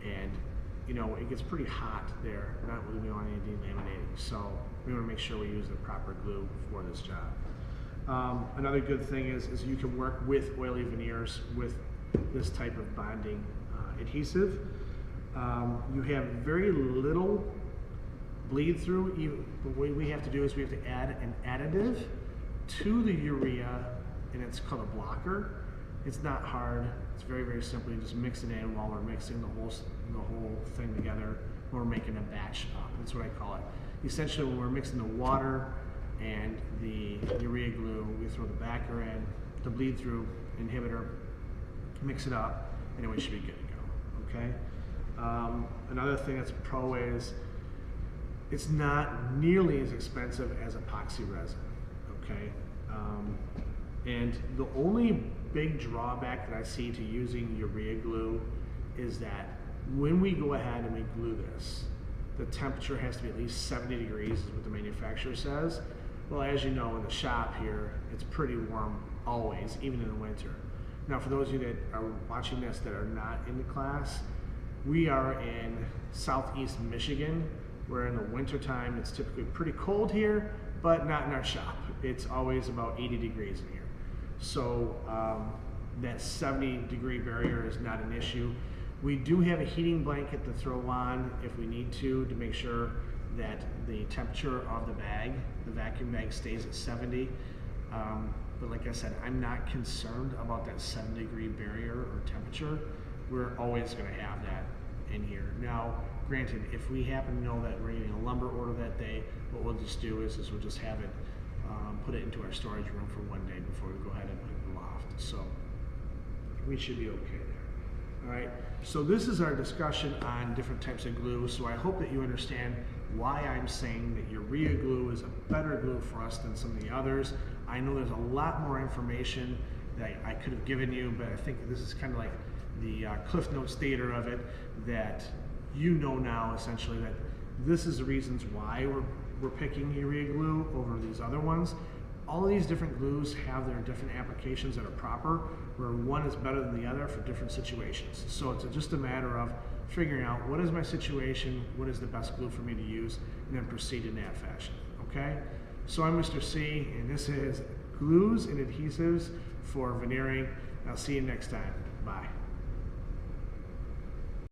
and you know, it gets pretty hot there, not really on any delaminating. So we want to make sure we use the proper glue for this job. Another good thing is you can work with oily veneers with this type of bonding adhesive. You have very little bleed through. What we have to do is we have to add an additive to the urea, and it's called a blocker. It's not hard. It's very, very simple. You just mix it in while we're mixing the whole thing together. We're making a batch up. That's what I call it. Essentially, when we're mixing the water and the urea glue, we throw the backer in, the bleed through inhibitor, mix it up, and then we should be good to go. Okay. Another thing that's a pro is it's not nearly as expensive as epoxy resin. Okay. And the only big drawback that I see to using urea glue is that when we go ahead and we glue this, the temperature has to be at least 70 degrees is what the manufacturer says. Well, as you know, in the shop here, it's pretty warm always, even in the winter. Now, for those of you that are watching this that are not in the class, we are in southeast Michigan, where in the wintertime it's typically pretty cold here, but not in our shop. It's always about 80 degrees in here. So that 70-degree barrier is not an issue. We do have a heating blanket to throw on if we need to make sure that the temperature of the bag, the vacuum bag, stays at 70. But like I said, I'm not concerned about that 7-degree barrier or temperature. We're always going to have that in here. Now, granted, if we happen to know that we're getting a lumber order that day, what we'll just do is we'll just have it, put it into our storage room for one day before we go ahead and put it in the loft. So we should be okay there. All right, so this is our discussion on different types of glue. So I hope that you understand why I'm saying that urea glue is a better glue for us than some of the others. I know there's a lot more information that I could have given you, but I think this is kind of like the Cliff Notes stater of it, that you know now essentially that this is the reasons why we're picking urea glue over these other ones. All of these different glues have their different applications that are proper, where one is better than the other for different situations. So it's just a matter of figuring out what is my situation, what is the best glue for me to use, and then proceed in that fashion, okay? So I'm Mr. C, and this is Glues and Adhesives for Veneering. I'll see you next time. Bye.